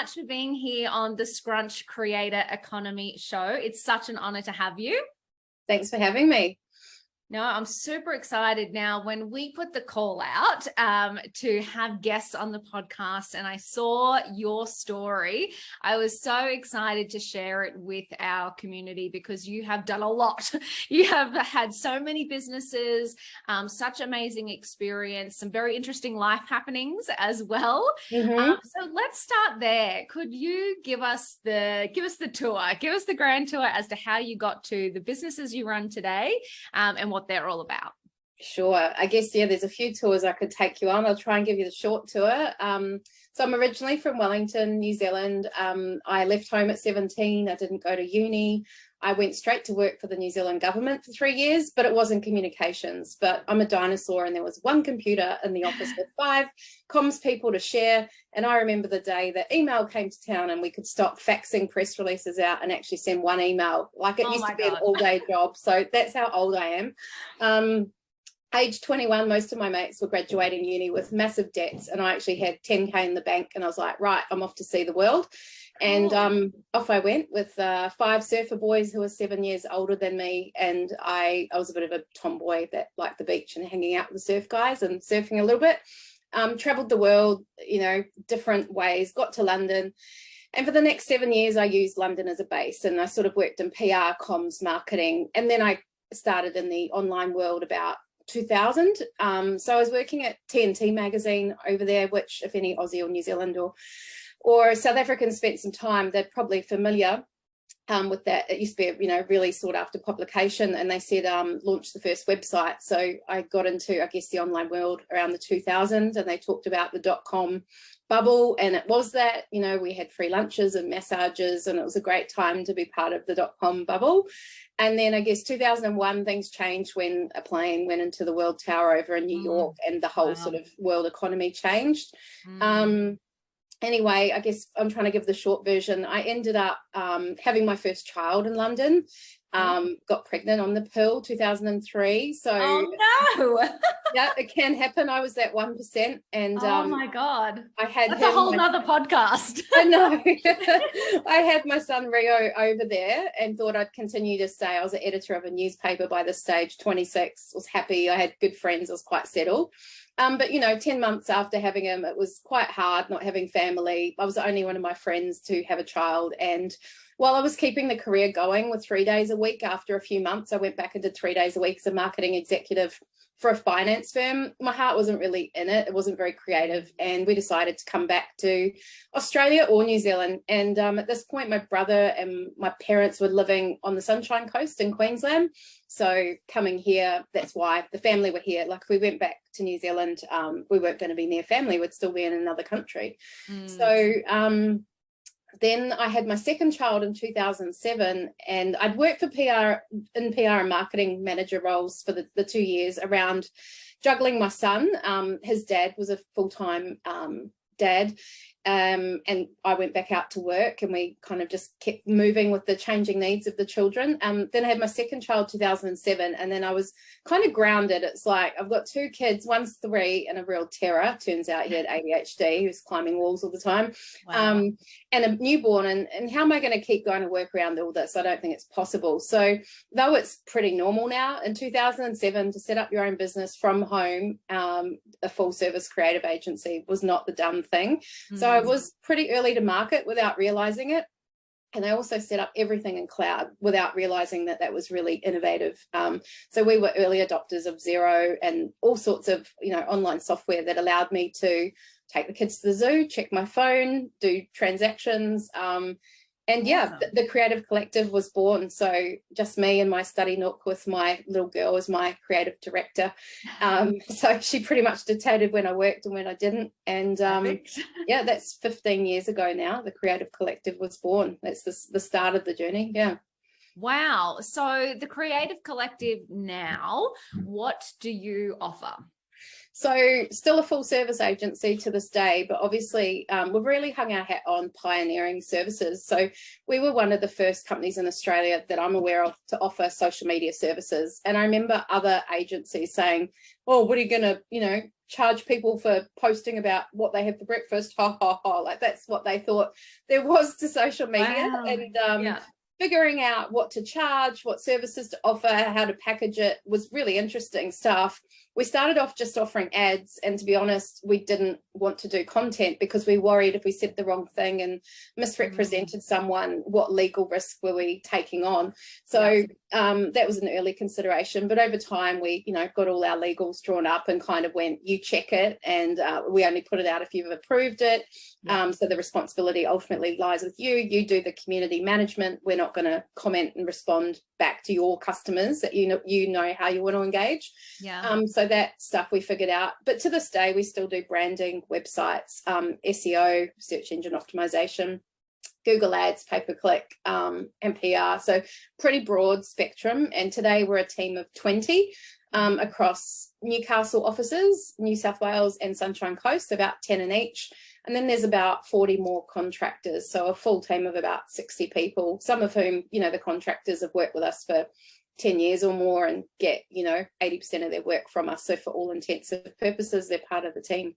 much for being here on the Scrunch Creator Economy Show. It's such an honor to have you. Thanks for having me. No, I'm super excited now when we put the call out to have guests on the podcast and I saw your story. I was so excited to share it with our community because you have done a lot. You have had so many businesses, such amazing experience, some very interesting life happenings as well. So let's start there. Could you give us the tour, give us the grand tour as to how you got to the businesses you run today and what they're all about? Sure. I guess, there's a few tours I could take you on. I'll try and give you the short tour. So I'm originally from Wellington, New Zealand. I left home at 17. I didn't go to uni. I went straight to work for the New Zealand government for 3 years, but it was in communications. But I'm a dinosaur and there was one computer in the office with 5 comms people to share. And I remember the day that email came to town and we could stop faxing press releases out and actually send one email. Like it used to be an all-day job. So that's how old I am. Age 21, most of my mates were graduating uni with massive debts, and I actually had 10K in the bank, and I was like, right, I'm off to see the world. And off I went with 5 surfer boys who were 7 years older than me, and I was a bit of a tomboy that liked the beach and hanging out with the surf guys and surfing a little bit. Traveled the world, different ways, got to London. And for the next 7 years, I used London as a base, and I sort of worked in PR, comms, marketing, and then I started in the online world about 2000. So I was working at TNT magazine over there, which if any Aussie or New Zealand or South Africans spent some time, they're probably familiar with that. It used to be a really sought after publication, and they said launch the first website. So I got into, I guess, the online world around the 2000s, and they talked about the .com bubble, and it was that, we had free lunches and massages, and it was a great time to be part of the .com bubble. And then I guess 2001 things changed when a plane went into the World Tower over in New York, and the whole sort of world economy changed. Anyway, I guess I'm trying to give the short version. I ended up having my first child in London, got pregnant on the pill, 2003. So yeah, it can happen. I was that 1%. And oh my God, that's a whole nother podcast. I know. I had my son Rio over there and thought I'd continue to stay. I was an editor of a newspaper by this stage, 26, was happy. I had good friends. I was quite settled. But 10 months after having him, it was quite hard not having family. I was the only one of my friends to have a child. And while I was keeping the career going with 3 days a week, after a few months, I went back and did 3 days a week as a marketing executive for a finance firm. My heart wasn't really in it. It wasn't very creative. And we decided to come back to Australia or New Zealand. And at this point, my brother and my parents were living on the Sunshine Coast in Queensland. So coming here, that's why the family were here. Like if we went back to New Zealand, we weren't going to be near family. We'd still be in another country. So then I had my second child in 2007, and I'd worked for PR and marketing manager roles for the 2 years around juggling my son. His dad was a full-time dad. And I went back out to work, and we kind of just kept moving with the changing needs of the children. Then I had my second child 2007, and then I was kind of grounded. It's like I've got 2 kids, one's 3 and a real terror. Turns out he had ADHD, he was climbing walls all the time. And a newborn, and how am I going to keep going to work around all this? I don't think it's possible. So though it's pretty normal now, in 2007 to set up your own business from home, a full service creative agency was not the done thing. So I was pretty early to market without realizing it. And I also set up everything in cloud without realizing that that was really innovative. So we were early adopters of Xero and all sorts of, online software that allowed me to take the kids to the zoo, check my phone, do transactions. And yeah, the Creative Collective was born. So just me and my study nook with my little girl as my creative director. So she pretty much dictated when I worked and when I didn't. And yeah, that's 15 years ago now. The Creative Collective was born. That's the start of the journey. Yeah. Wow. So the Creative Collective now, what do you offer? So still a full service agency to this day, but obviously we've really hung our hat on pioneering services. So we were one of the first companies in Australia that I'm aware of to offer social media services. And I remember other agencies saying, oh, what are you going to, charge people for posting about what they have for breakfast? Ha, ha, ha. Like that's what they thought there was to social media. Wow. And figuring out what to charge, what services to offer, how to package it was really interesting stuff. We started off just offering ads, and to be honest, we didn't want to do content because we worried if we said the wrong thing and misrepresented someone, what legal risk were we taking on? So that was an early consideration, but over time we got all our legals drawn up and kind of went, you check it, and we only put it out if you've approved it. So the responsibility ultimately lies with you. You do the community management. We're not going to comment and respond back to your customers that you know how you want to engage. So that stuff we figured out, but to this day we still do branding, websites, SEO, search engine optimization, Google ads, pay-per-click, and PR. So pretty broad spectrum. And today we're a team of 20 across Newcastle offices, New South Wales and Sunshine Coast, about 10 in each. And then there's about 40 more contractors. So a full team of about 60 people, some of whom, the contractors have worked with us for 10 years or more and get, 80% of their work from us. So for all intents and purposes, they're part of the team.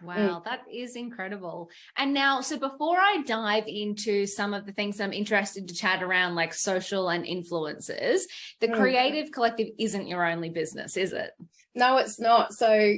Wow, that is incredible. And now, so before I dive into some of the things I'm interested to chat around, like social and influencers, the Creative Collective isn't your only business, is it? No, it's not. So,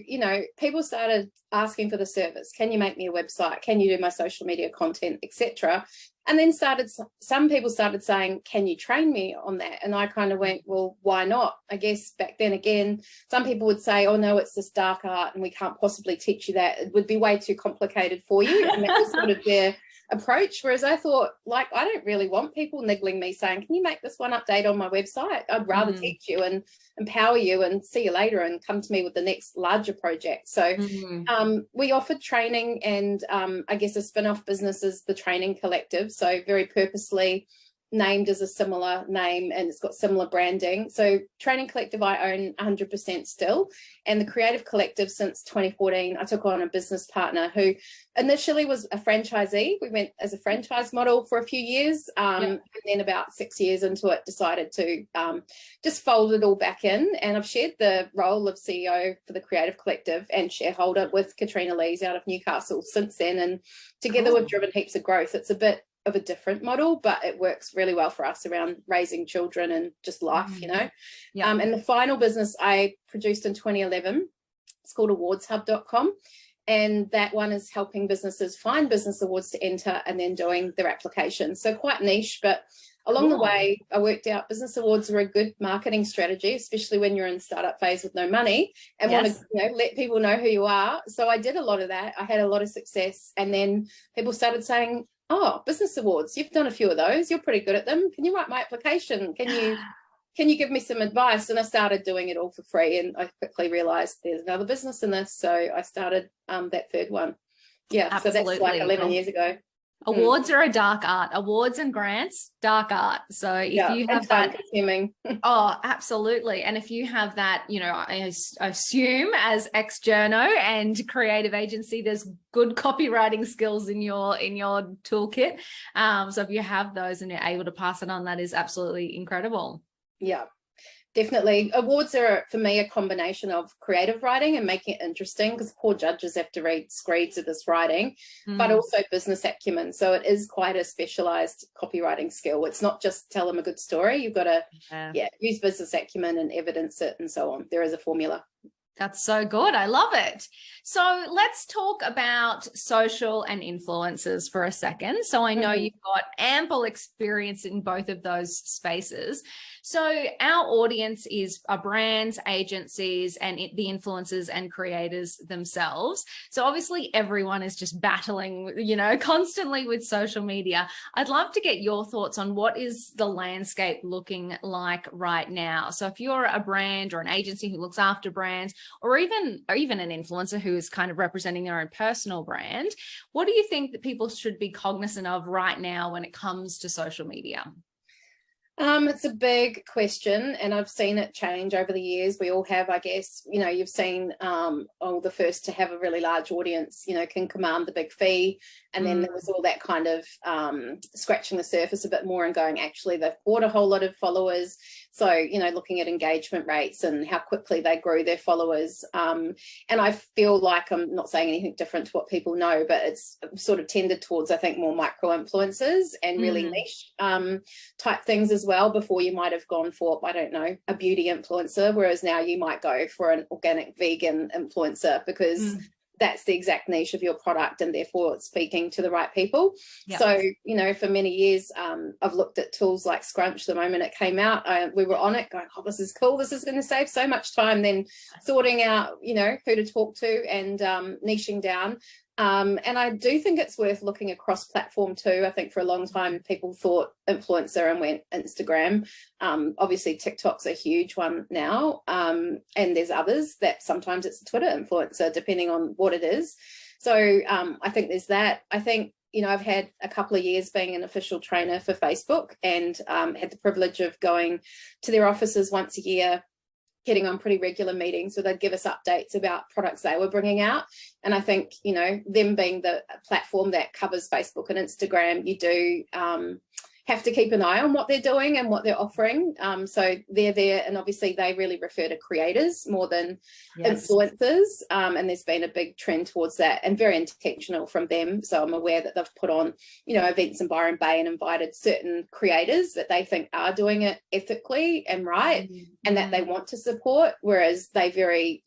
people started asking for the service. Can you make me a website? Can you do my social media content, etc.? And then some people started saying, can you train me on that? And I kind of went, well, why not? I guess back then again, some people would say, oh no, it's this dark art and we can't possibly teach you that. It would be way too complicated for you. And that was sort of their approach. Whereas I thought, I don't really want people niggling me saying, can you make this one update on my website? I'd rather teach you and empower you and see you later and come to me with the next larger project. So we offered training, and I guess a spin-off business is the Training Collective. So very purposely named as a similar name, and it's got similar branding. So Training Collective I own 100% still, and the Creative Collective since 2014 I took on a business partner who initially was a franchisee. We went as a franchise model for a few years, and then about 6 years into it decided to just fold it all back in, and I've shared the role of CEO for the Creative Collective and shareholder with Katrina Lees out of Newcastle since then, and together we've driven heaps of growth. It's a bit of a different model, but it works really well for us around raising children and just life, and the final business I produced in 2011, it's called awardshub.com, and that one is helping businesses find business awards to enter and then doing their applications. So quite niche, but along the way I worked out business awards are a good marketing strategy, especially when you're in startup phase with no money and want to let people know who you are. So I did a lot of that. I had a lot of success, and then people started saying, oh, business awards, you've done a few of those, you're pretty good at them, can you write my application, can you give me some advice? And I started doing it all for free, and I quickly realized there's another business in this, so I started that third one. Absolutely. So that's like 11 years ago. Awards are a dark art. Awards and grants, dark art. So if you have that, consuming. Oh, absolutely. And if you have that, I assume as ex-journo and creative agency, there's good copywriting skills in your toolkit. So if you have those and you're able to pass it on, that is absolutely incredible. Yeah. Definitely. Awards are, for me, a combination of creative writing and making it interesting, because poor judges have to read screeds of this writing, but also business acumen. So it is quite a specialized copywriting skill. It's not just tell them a good story. You've got to use business acumen and evidence it and so on. There is a formula. That's so good. I love it. So let's talk about social and influencers for a second. So I know you've got ample experience in both of those spaces. So our audience are brands, agencies, and the influencers and creators themselves. So obviously everyone is just battling, constantly with social media. I'd love to get your thoughts on what is the landscape looking like right now. So if you're a brand or an agency who looks after brands, or even an influencer who is kind of representing their own personal brand, what do you think that people should be cognizant of right now when it comes to social media? It's a big question, and I've seen it change over the years. We all have, I guess. You've seen the first to have a really large audience, can command the big fee. And then there was all that kind of scratching the surface a bit more and going, actually, they've bought a whole lot of followers. So, looking at engagement rates and how quickly they grew their followers. And I feel like I'm not saying anything different to what people know, but it's sort of tended towards, I think, more micro influencers and really niche type things as well. Before you might have gone for, I don't know, a beauty influencer, whereas now you might go for an organic vegan influencer because that's the exact niche of your product and therefore it's speaking to the right people. Yep. So, for many years, I've looked at tools like Scrunch. The moment it came out, we were on it going, oh, this is cool. This is going to save so much time then sorting out, who to talk to and niching down. And I do think it's worth looking across platform too. I think for a long time people thought influencer and went Instagram. Obviously TikTok's a huge one now, and there's others that sometimes it's a Twitter influencer depending on what it is. So I think there's that. I think I've had a couple of years being an official trainer for Facebook and had the privilege of going to their offices once a year, getting on pretty regular meetings where they'd give us updates about products they were bringing out. And I think, them being the platform that covers Facebook and Instagram, you do have to keep an eye on what they're doing and what they're offering. So they're there, and obviously they really refer to creators more than influencers. And there's been a big trend towards that and very intentional from them. So I'm aware that they've put on, events in Byron Bay and invited certain creators that they think are doing it ethically and right and that they want to support, whereas they very,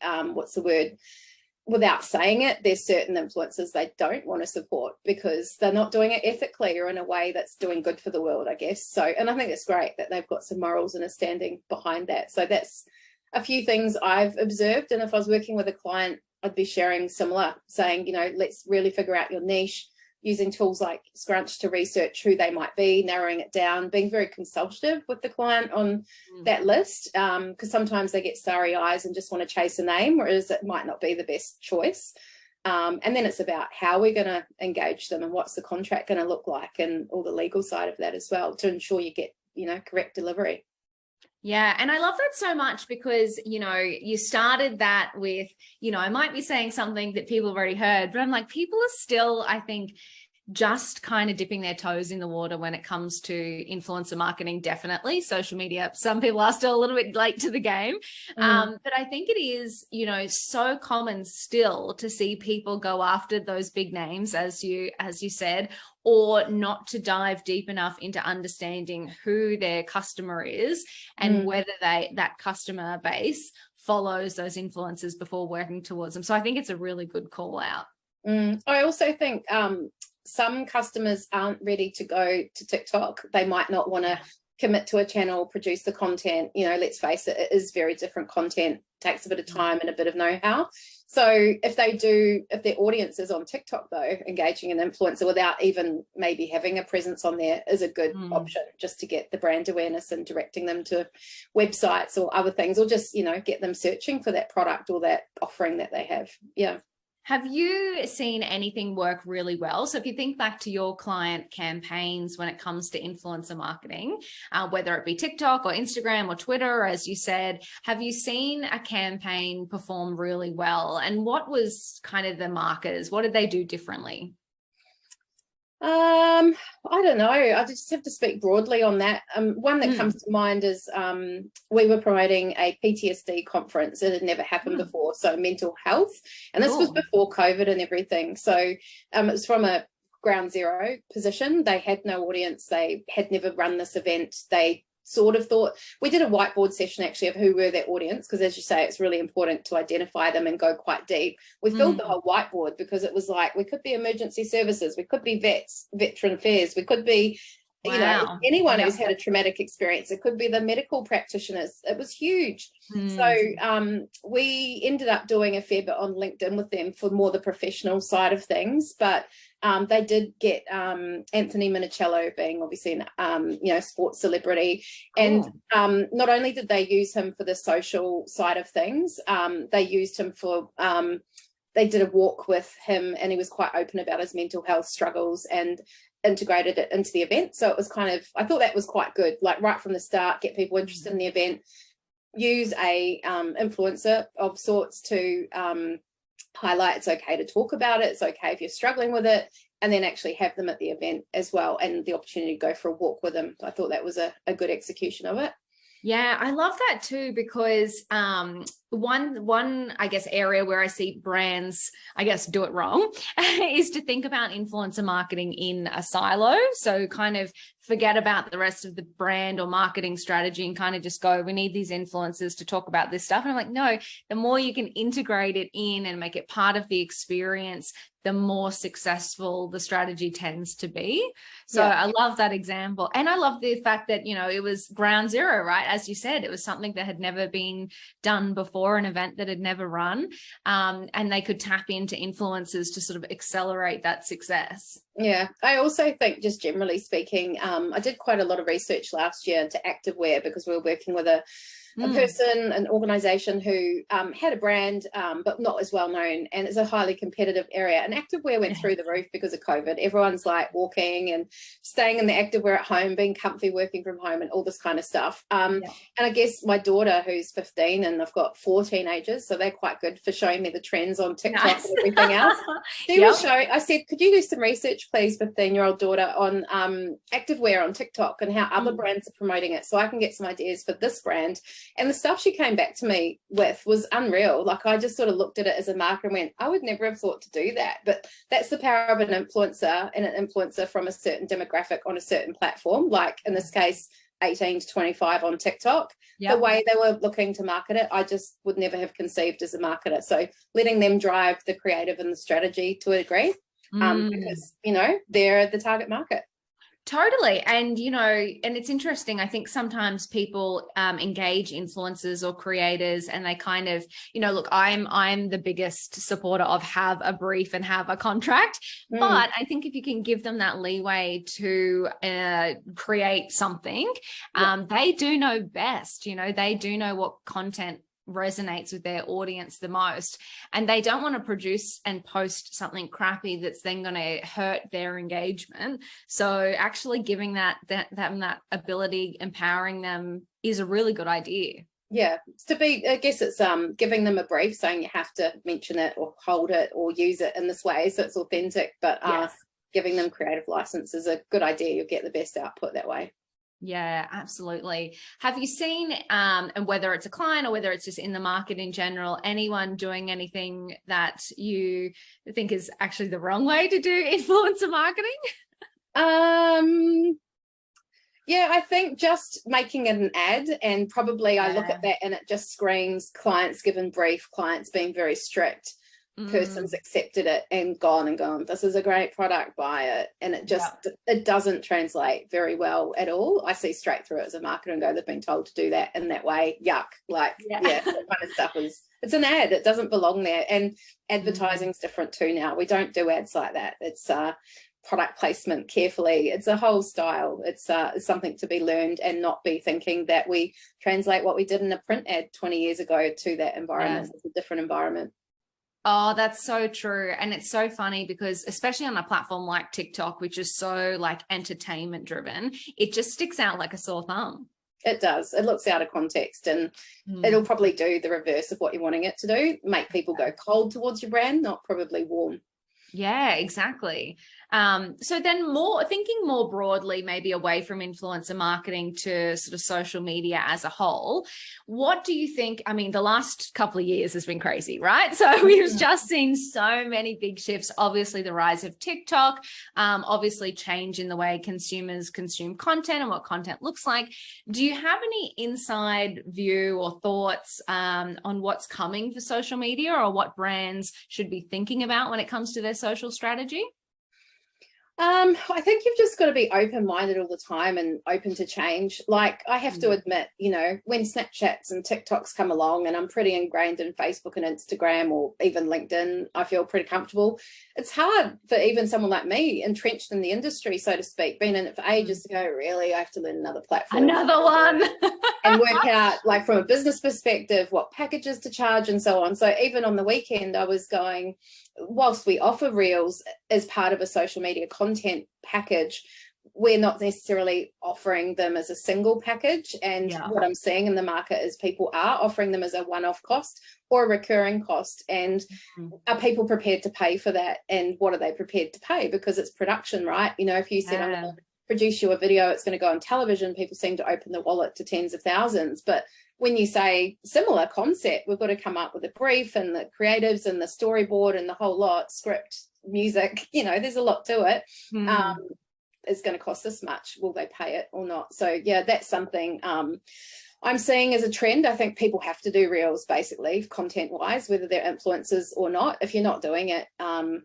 without saying it, there's certain influencers they don't want to support because they're not doing it ethically or in a way that's doing good for the world, I guess. So, and I think it's great that they've got some morals and a standing behind that. So that's a few things I've observed. And if I was working with a client, I'd be sharing similar, saying, let's really figure out your niche, using tools like Scrunch to research who they might be, narrowing it down, being very consultative with the client on that list, because sometimes they get starry eyes and just want to chase a name, whereas it might not be the best choice. And then it's about how we're going to engage them and what's the contract going to look like and all the legal side of that as well to ensure you get, correct delivery. Yeah. And I love that so much because, you started that with, I might be saying something that people have already heard, but I'm like, people are still, I think, just kind of dipping their toes in the water when it comes to influencer marketing. Definitely social media. Some people are still a little bit late to the game. But I think it is, so common still to see people go after those big names, as you said, or not to dive deep enough into understanding who their customer is and whether that customer base follows those influencers before working towards them. So I think it's a really good call out. I also think some customers aren't ready to go to TikTok. They might not want to commit to a channel, produce the content. Let's face it, it is very different content, takes a bit of time and a bit of know-how. So if their audience is on TikTok though, engaging an influencer without even maybe having a presence on there is a good option, just to get the brand awareness and directing them to websites or other things, or just, get them searching for that product or that offering that they have. Yeah. Have you seen anything work really well? So if you think back to your client campaigns when it comes to influencer marketing, whether it be TikTok or Instagram or Twitter, as you said, have you seen a campaign perform really well? And what was kind of the markers? What did they do differently? I don't know. I just have to speak broadly on that. One that comes to mind is we were promoting a PTSD conference. It had never happened before, so mental health. And this was before COVID and everything. So it was from a ground zero position. They had no audience. They had never run this event. They sort of thought, we did a whiteboard session actually of who were their audience, because as you say, it's really important to identify them and go quite deep. We filled the whole whiteboard because it was like, we could be emergency services, we could be vets, veteran affairs, we could be anyone who's had a traumatic experience, it could be the medical practitioners. It was huge. So we ended up doing a fair bit on LinkedIn with them for more the professional side of things, but they did get Anthony Minicello, being obviously an sports celebrity, and not only did they use him for the social side of things, they used him for they did a walk with him, and he was quite open about his mental health struggles, and integrated it into the event. So it was kind of, I thought that was quite good, like right from the start, get people interested in the event, use a influencer of sorts to highlight it's okay to talk about it, it's okay if you're struggling with it, and then actually have them at the event as well, and the opportunity to go for a walk with them. I thought that was a good execution of it. Yeah, I love that too, because one I guess area where I see brands I guess do it wrong is to think about influencer marketing in a silo. So kind of forget about the rest of the brand or marketing strategy and kind of just go, we need these influencers to talk about this stuff. And I'm like, no, the more you can integrate it in and make it part of the experience, the more successful the strategy tends to be. So I love that example. And I love the fact that, you know, it was ground zero, right? As you said, it was something that had never been done before, an event that had never run. And they could tap into influencers to sort of accelerate that success. Yeah, I also think, just generally speaking, I did quite a lot of research last year into activewear, because we were working with a person, an organization who had a brand, but not as well known, and it's a highly competitive area. And activewear went through the roof because of COVID. Everyone's like walking and staying in the activewear at home, being comfy, working from home, and all this kind of stuff. And I guess my daughter, who's 15, and I've got 4 teenagers, so they're quite good for showing me the trends on TikTok and everything else. She was showing, I said, could you do some research, please, 15-year-old daughter, on activewear on TikTok and how other brands are promoting it, so I can get some ideas for this brand. And the stuff she came back to me with was unreal. Like, I just sort of looked at it as a marker and went, I would never have thought to do that. But that's the power of an influencer, and an influencer from a certain demographic on a certain platform, like in this case, 18 to 25 on TikTok. The way they were looking to market it, I just would never have conceived as a marketer. So letting them drive the creative and the strategy to a degree, because, you know, they're the target market. Totally. And, you know, and it's interesting. I think sometimes people engage influencers or creators, and they kind of, you know, look, I'm the biggest supporter of have a brief and have a contract. But I think if you can give them that leeway to create something, they do know best. You know, they do know what content resonates with their audience the most, and they don't want to produce and post something crappy that's then going to hurt their engagement. So actually giving that ability, empowering them, is a really good idea. Yeah, to be, I guess it's giving them a brief saying you have to mention it or hold it or use it in this way so it's authentic, but giving them creative license is a good idea. You'll get the best output that way. Yeah, absolutely. Have you seen, and whether it's a client or whether it's just in the market in general, anyone doing anything that you think is actually the wrong way to do influencer marketing? Yeah, I think just making it an ad, and probably I look at that and it just screams clients given brief, clients being very strict. Person's accepted it and gone, this is a great product, buy it, and it just it doesn't translate very well at all. I see straight through it as a marketer and go, they've been told to do that in that way, yuck. Like that kind of stuff it's an ad, it doesn't belong there. And advertising's different too now. We don't do ads like that. It's product placement carefully. It's a whole style. It's something to be learned, and not be thinking that we translate what we did in a print ad 20 years ago to that environment. It's a different environment. Oh, that's so true. And it's so funny because, especially on a platform like TikTok, which is so like entertainment driven, it just sticks out like a sore thumb. It does. It looks out of context, and it'll probably do the reverse of what you're wanting it to do, make people go cold towards your brand, not probably warm. Yeah, exactly. So then thinking more broadly, maybe away from influencer marketing to sort of social media as a whole, what do you think? I mean, the last couple of years has been crazy, right? So we've just seen so many big shifts. Obviously, the rise of TikTok, obviously change in the way consumers consume content and what content looks like. Do you have any inside view or thoughts on what's coming for social media, or what brands should be thinking about when it comes to their social strategy? I think you've just got to be open-minded all the time and open to change. Like, I have to admit, you know, when Snapchats and TikToks come along, and I'm pretty ingrained in Facebook and Instagram, or even LinkedIn, I feel pretty comfortable. It's hard for even someone like me, entrenched in the industry, so to speak, been in it for ages, to go, really, I have to learn another platform. Another one. And work out, like, from a business perspective, what packages to charge and so on. So even on the weekend, I was going, whilst we offer reels as part of a social media content package, we're not necessarily offering them as a single package. And what I'm seeing in the market is people are offering them as a one-off cost or a recurring cost. And are people prepared to pay for that? And what are they prepared to pay? Because it's production, right? You know, if you said, I'm going to produce you a video, it's going to go on television, people seem to open the wallet to tens of thousands. But when you say similar concept, we've got to come up with a brief and the creatives and the storyboard and the whole lot, script, music, you know, there's a lot to it. It's going to cost this much. Will they pay it or not? So yeah, that's something I'm seeing as a trend. I think people have to do reels basically content wise, whether they're influencers or not. If you're not doing it, I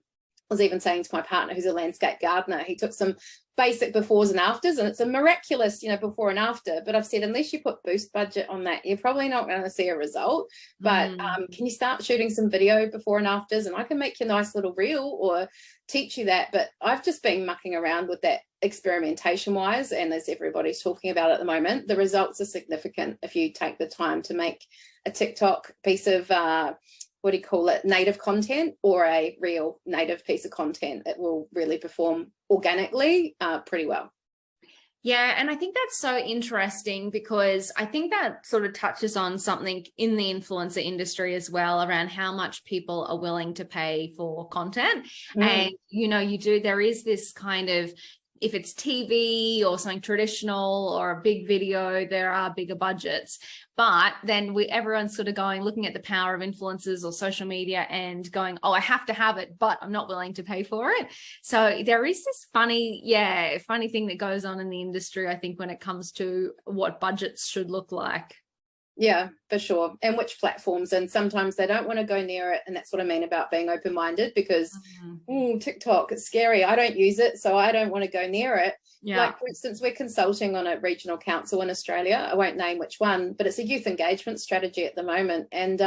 was even saying to my partner who's a landscape gardener, he took some basic befores and afters, and it's a miraculous, you know, before and after. But I've said, unless you put boost budget on that, you're probably not going to see a result. But can you start shooting some video before and afters, and I can make you a nice little reel or teach you that. But I've just been mucking around with that experimentation wise, and as everybody's talking about at the moment, the results are significant if you take the time to make a TikTok piece of what do you call it, native content, or a real native piece of content. It will really perform organically pretty well. Yeah, and I think that's so interesting, because I think that sort of touches on something in the influencer industry as well, around how much people are willing to pay for content. And, you know, there is this kind of, if it's TV or something traditional or a big video, there are bigger budgets. But then everyone's sort of looking at the power of influencers or social media and going, oh, I have to have it, but I'm not willing to pay for it. So there is this funny thing that goes on in the industry, I think, when it comes to what budgets should look like. Yeah, for sure. And which platforms, and sometimes they don't want to go near it. And that's what I mean about being open-minded, because TikTok, it's scary. I don't use it, so I don't want to go near it. Like, for instance, we're consulting on a regional council in Australia. I won't name which one, but it's a youth engagement strategy at the moment. And,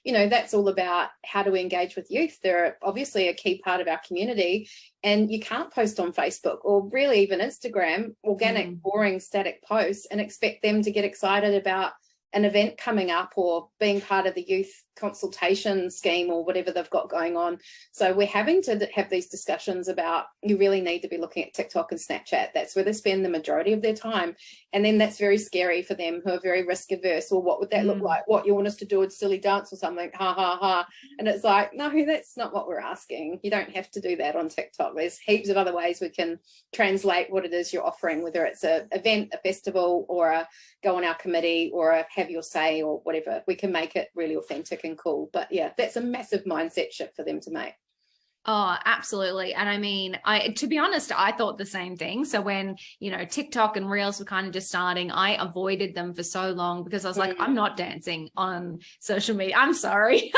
you know, that's all about how do we engage with youth. They're obviously a key part of our community, and you can't post on Facebook or really even Instagram, organic, boring, static posts, and expect them to get excited about an event coming up or being part of the youth consultation scheme or whatever they've got going on. So we're having to have these discussions about, you really need to be looking at TikTok and Snapchat. That's where they spend the majority of their time. And then that's very scary for them who are very risk averse. Or what would that look like? What, you want us to do a silly dance or something? Ha, ha, ha. And it's like, no, that's not what we're asking. You don't have to do that on TikTok. There's heaps of other ways we can translate what it is you're offering, whether it's an event, a festival, or a go on our committee, or a have your say, or whatever. We can make it really authentic and cool. But yeah, that's a massive mindset shift for them to make. Oh, absolutely. And I mean, to be honest, I thought the same thing. So when, you know, TikTok and Reels were kind of just starting, I avoided them for so long, because I was like, I'm not dancing on social media. I'm sorry.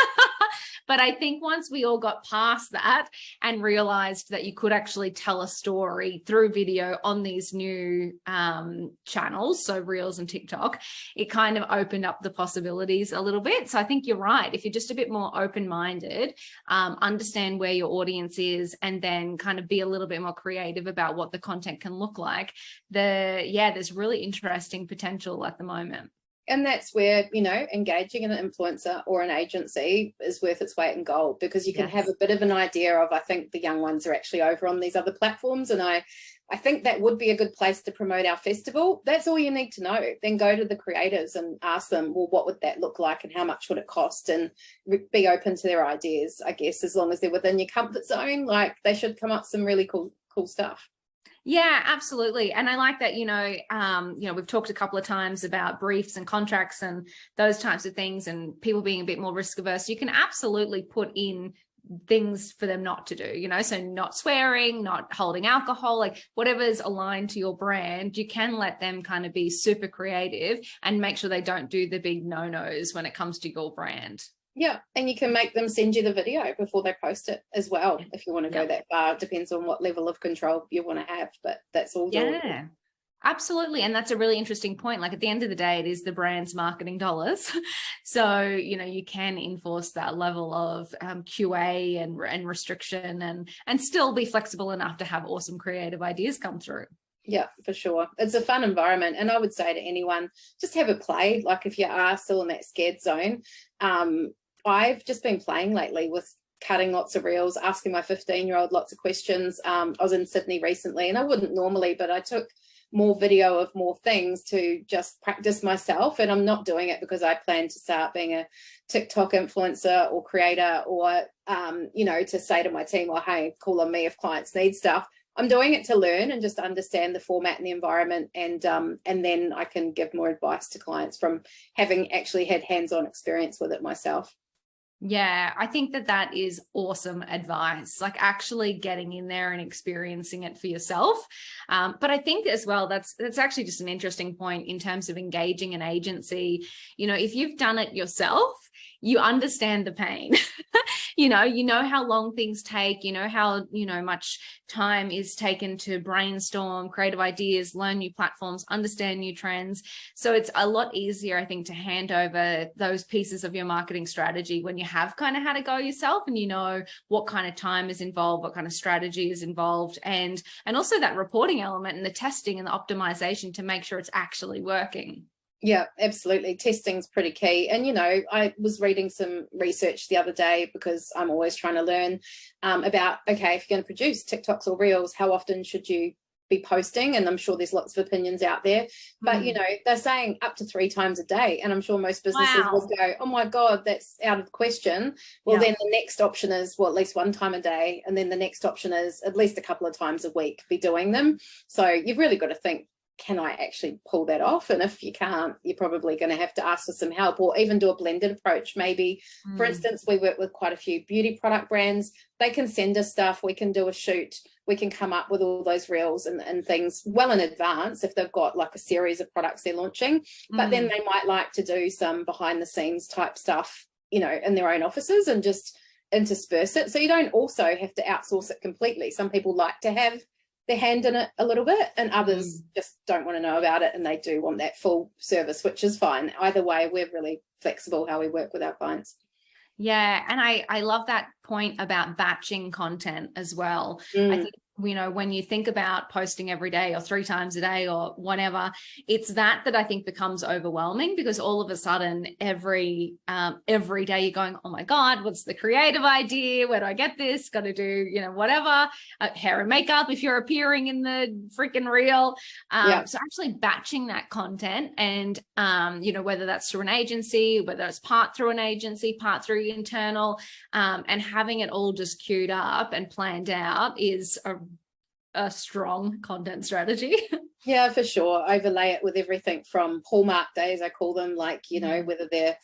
But I think once we all got past that and realized that you could actually tell a story through video on these new channels, so Reels and TikTok, it kind of opened up the possibilities a little bit. So I think you're right. If you're just a bit more open-minded, understand where your audience is, and then kind of be a little bit more creative about what the content can look like, there's really interesting potential at the moment. And that's where, you know, engaging an influencer or an agency is worth its weight in gold, because you can have a bit of an idea of, I think the young ones are actually over on these other platforms. And I think that would be a good place to promote our festival. That's all you need to know. Then go to the creators and ask them, well, what would that look like and how much would it cost? And be open to their ideas, I guess, as long as they're within your comfort zone. Like, they should come up with some really cool stuff. Yeah, absolutely. And I like that, you know, we've talked a couple of times about briefs and contracts and those types of things, and people being a bit more risk averse. You can absolutely put in things for them not to do, you know, so not swearing, not holding alcohol, like whatever's aligned to your brand. You can let them kind of be super creative and make sure they don't do the big no-nos when it comes to your brand. Yeah, and you can make them send you the video before they post it as well, if you want to go that far. It depends on what level of control you want to have, but that's all. Yeah, absolutely. And that's a really interesting point. Like, at the end of the day, it is the brand's marketing dollars. So, you know, you can enforce that level of QA and restriction, and still be flexible enough to have awesome creative ideas come through. Yeah, for sure. It's a fun environment. And I would say to anyone, just have a play. Like, if you are still in that scared zone, I've just been playing lately with cutting lots of reels, asking my 15-year-old lots of questions. I was in Sydney recently, and I wouldn't normally, but I took more video of more things to just practice myself. And I'm not doing it because I plan to start being a TikTok influencer or creator, or you know, to say to my team, well, hey, call on me if clients need stuff. I'm doing it to learn and just understand the format and the environment, and then I can give more advice to clients from having actually had hands-on experience with it myself. Yeah, I think that is awesome advice, like actually getting in there and experiencing it for yourself. But I think as well, that's actually just an interesting point in terms of engaging an agency. You know, if you've done it yourself, you understand the pain. you know how long things take, you know how, much time is taken to brainstorm creative ideas, learn new platforms, understand new trends. So it's a lot easier, I think, to hand over those pieces of your marketing strategy when you have kind of had to go yourself, and you know what kind of time is involved, what kind of strategy is involved, and also that reporting element and the testing and the optimization to make sure it's actually working. Yeah, absolutely. Testing's pretty key. And, I was reading some research the other day, because I'm always trying to learn about, okay, if you're going to produce TikToks or Reels, how often should you be posting? And I'm sure there's lots of opinions out there, but, they're saying up to 3 times a day. And I'm sure most businesses would go, oh my God, that's out of the question. Well, then the next option is, well, at least 1 time a day. And then the next option is at least a couple of times a week, be doing them. So you've really got to think, can I actually pull that off? And if you can't, you're probably going to have to ask for some help, or even do a blended approach. Maybe, for instance, we work with quite a few beauty product brands. They can send us stuff. We can do a shoot. We can come up with all those reels and things well in advance if they've got like a series of products they're launching. But then they might like to do some behind the scenes type stuff, in their own offices, and just intersperse it. So you don't also have to outsource it completely. Some people like to have their hand in it a little bit, and others just don't want to know about it, and they do want that full service, which is fine. Either way, we're really flexible how we work with our clients. Yeah, and I love that point about batching content as well. I think, when you think about posting every day or 3 times a day or whatever, it's that I think becomes overwhelming, because all of a sudden every day you're going, oh my God, what's the creative idea? Where do I get this? Got to do, whatever, hair and makeup if you're appearing in the freaking reel. So actually batching that content, and, whether that's through an agency, whether it's part through an agency, part through internal, and having it all just queued up and planned out is a strong content strategy. Yeah, for sure. Overlay it with everything from Hallmark days, I call them, like, whether they're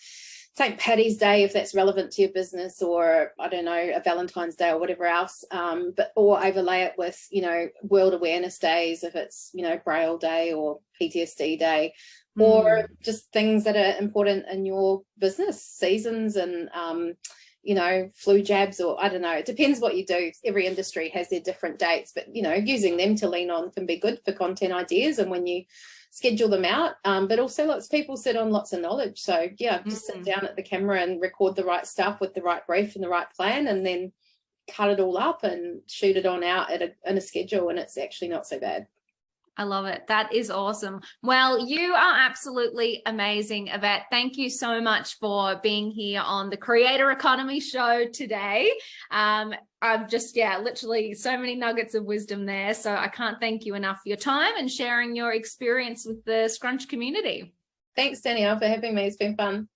St. Paddy's Day, if that's relevant to your business, or I don't know, a Valentine's Day or whatever else, or overlay it with, World Awareness Days, if it's, Braille Day or PTSD Day, or just things that are important in your business, seasons and, flu jabs, or I don't know, it depends what you do. Every industry has their different dates, but using them to lean on can be good for content ideas and when you schedule them out. But also lots of people sit on lots of knowledge, so just sit down at the camera and record the right stuff with the right brief and the right plan, and then cut it all up and shoot it on out in a schedule, and it's actually not so bad. I love it. That is awesome. Well, you are absolutely amazing, Yvette. Thank you so much for being here on the Creator Economy Show today. I've just, literally so many nuggets of wisdom there. So I can't thank you enough for your time and sharing your experience with the Scrunch community. Thanks, Danielle, for having me. It's been fun.